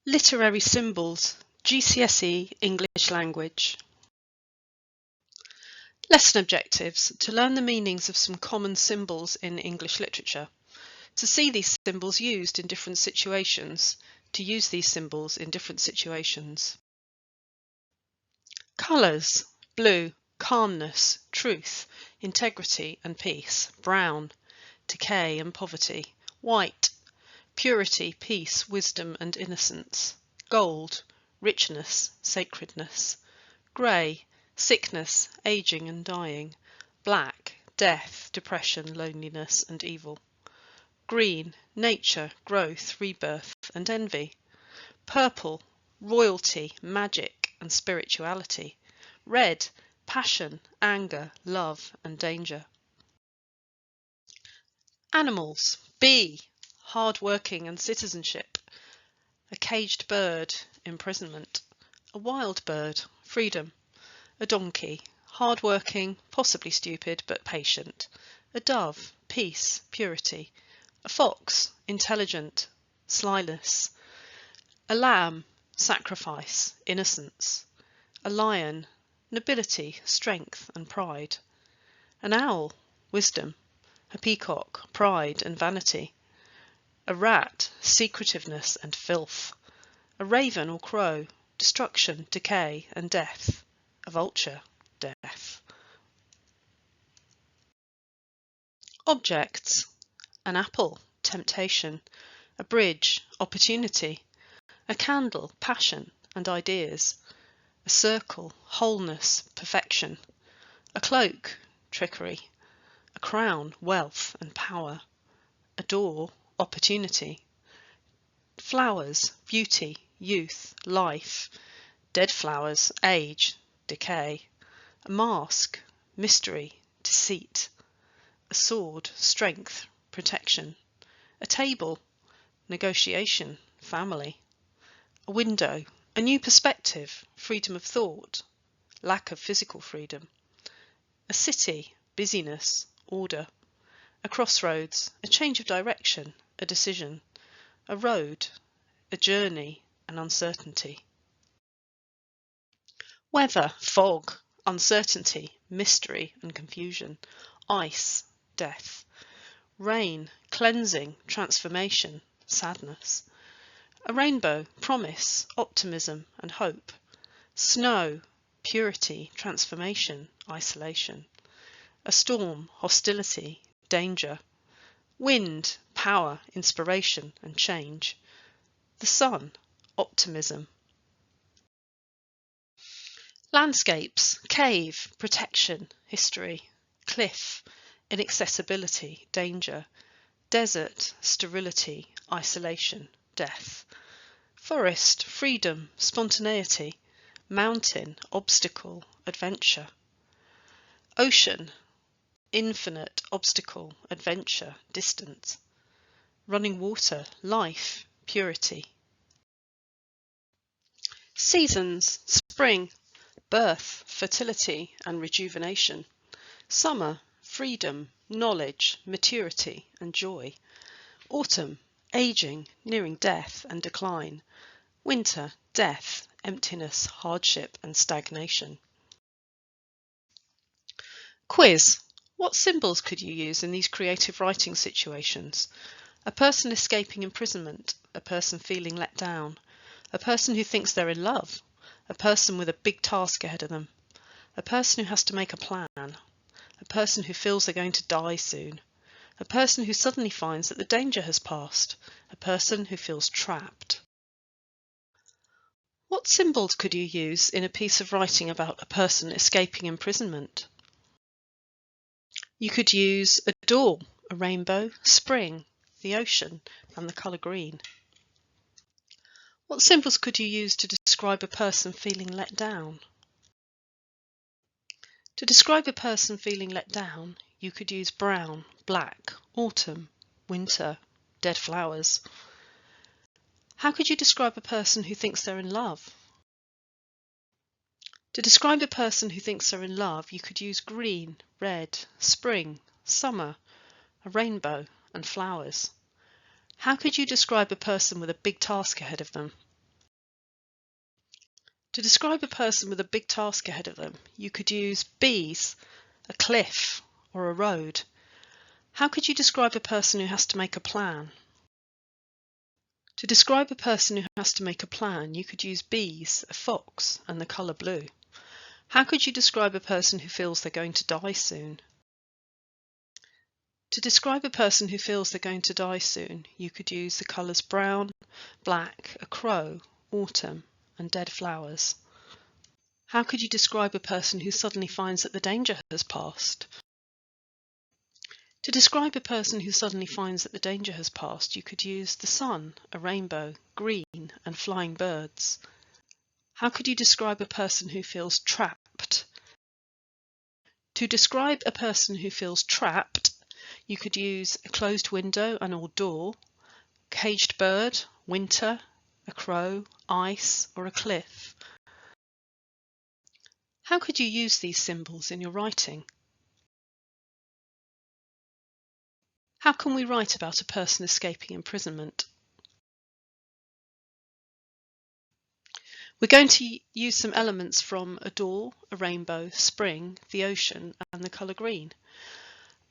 Literary symbols, GCSE English language. Lesson objectives: to learn the meanings of some common symbols in English literature, to see these symbols used in different situations, to use these symbols in different situations. Colours: blue, calmness, truth, integrity and peace. Brown, decay and poverty. White, purity, peace, wisdom and innocence. Gold, richness, sacredness. Grey, sickness, aging and dying. Black, death, depression, loneliness and evil. Green, nature, growth, rebirth and envy. Purple, royalty, magic and spirituality. Red, passion, anger, love and danger. Animals: bee, hard-working and citizenship. A caged bird, imprisonment. A wild bird, freedom. A donkey, hard-working, possibly stupid but patient. A dove, peace, purity. A fox, intelligent, slyness. A lamb, sacrifice, innocence. A lion, nobility, strength and pride. An owl, wisdom. A peacock, pride and vanity. A rat, secretiveness and filth. A raven or crow, destruction, decay and death. A vulture, death. Objects: an apple, temptation. A bridge, opportunity. A candle, passion and ideas. A circle, wholeness, perfection. A cloak, trickery. A crown, wealth and power. A door, opportunity. Flowers, beauty, youth, life. Dead flowers, age, decay. A mask, mystery, deceit. A sword, strength, protection. A table, negotiation, family. A window, a new perspective, freedom of thought, lack of physical freedom. A city, busyness, order. A crossroads, a change of direction, a decision. A road, a journey, an uncertainty. Weather: fog, uncertainty, mystery and confusion. Ice, death. Rain, cleansing, transformation, sadness. A rainbow, promise, optimism and hope. Snow, purity, transformation, isolation. A storm, hostility, danger. Wind, power, inspiration and change. The sun, optimism. Landscapes: cave, protection, history. Cliff, inaccessibility, danger. Desert, sterility, isolation, death. Forest, freedom, spontaneity. Mountain, obstacle, adventure. Ocean, infinite, obstacle, adventure, distance. Running water, life, purity. Seasons: spring, birth, fertility and rejuvenation. Summer, freedom, knowledge, maturity and joy. Autumn, aging, nearing death and decline. Winter, death, emptiness, hardship and stagnation. Quiz: what symbols could you use in these creative writing situations? A person escaping imprisonment, a person feeling let down, a person who thinks they're in love, a person with a big task ahead of them, a person who has to make a plan, a person who feels they're going to die soon, a person who suddenly finds that the danger has passed, a person who feels trapped. What symbols could you use in a piece of writing about a person escaping imprisonment? You could use a door, a rainbow, spring, the ocean and the colour green. What symbols could you use to describe a person feeling let down? To describe a person feeling let down, you could use brown, black, autumn, winter, dead flowers. How could you describe a person who thinks they're in love? To describe a person who thinks they're in love, you could use green, red, spring, summer, a rainbow and flowers. How could you describe a person with a big task ahead of them? To describe a person with a big task ahead of them, you could use bees, a cliff, or a road. How could you describe a person who has to make a plan? To describe a person who has to make a plan, you could use bees, a fox, and the colour blue. How could you describe a person who feels they're going to die soon? To describe a person who feels they're going to die soon, you could use the colours brown, black, a crow, autumn, and dead flowers. How could you describe a person who suddenly finds that the danger has passed? To describe a person who suddenly finds that the danger has passed, you could use the sun, a rainbow, green, and flying birds. How could you describe a person who feels trapped? To describe a person who feels trapped, you could use a closed window and or door, caged bird, winter, a crow, ice, or a cliff. How could you use these symbols in your writing? How can we write about a person escaping imprisonment? We're going to use some elements from a door, a rainbow, spring, the ocean, and the colour green.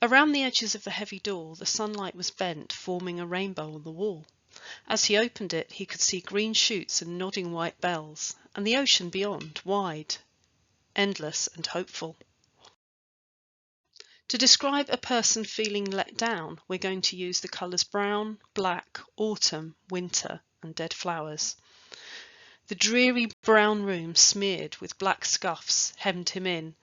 Around the edges of the heavy door, the sunlight was bent, forming a rainbow on the wall. As he opened it, he could see green shoots and nodding white bells, and the ocean beyond, wide, endless, and hopeful. To describe a person feeling let down, we're going to use the colours brown, black, autumn, winter, and dead flowers. The dreary brown room, smeared with black scuffs, hemmed him in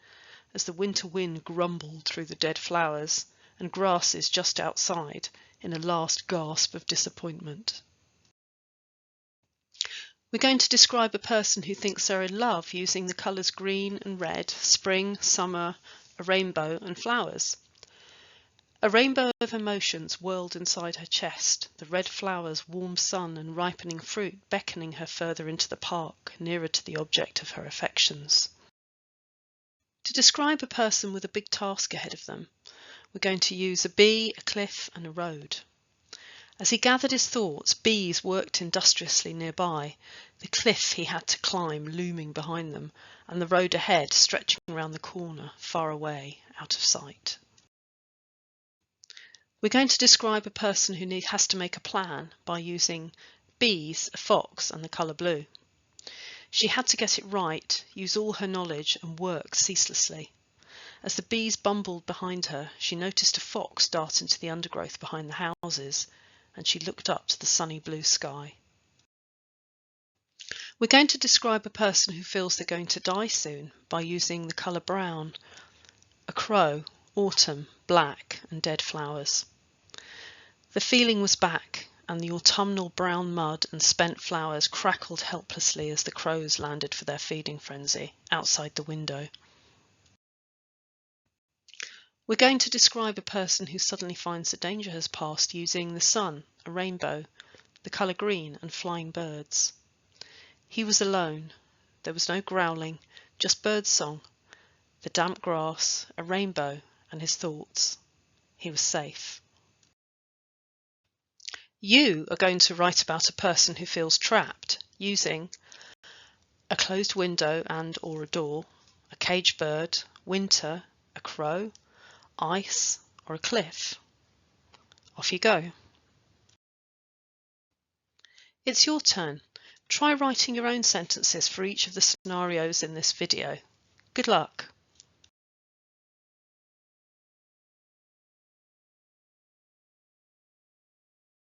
as the winter wind grumbled through the dead flowers and grasses just outside in a last gasp of disappointment. We're going to describe a person who thinks they're in love using the colours green and red, spring, summer, a rainbow, and flowers. A rainbow of emotions whirled inside her chest, the red flowers, warm sun, and ripening fruit beckoning her further into the park, nearer to the object of her affections. To describe a person with a big task ahead of them, we're going to use a bee, a cliff, and a road. As he gathered his thoughts, bees worked industriously nearby, the cliff he had to climb looming behind them, and the road ahead stretching around the corner, far away, out of sight. We're going to describe a person who has to make a plan by using bees, a fox, and the colour blue. She had to get it right, use all her knowledge, and work ceaselessly. As the bees bumbled behind her, she noticed a fox dart into the undergrowth behind the houses, and she looked up to the sunny blue sky. We're going to describe a person who feels they're going to die soon by using the colour brown, a crow, autumn, black, and dead flowers. The feeling was back, and the autumnal brown mud and spent flowers crackled helplessly as the crows landed for their feeding frenzy outside the window. We're going to describe a person who suddenly finds the danger has passed using the sun, a rainbow, the colour green, and flying birds. He was alone. There was no growling, just birdsong, the damp grass, a rainbow, and his thoughts. He was safe. You are going to write about a person who feels trapped using a closed window and or a door, a caged bird, winter, a crow, ice, or a cliff. Off you go. It's your turn. Try writing your own sentences for each of the scenarios in this video. Good luck.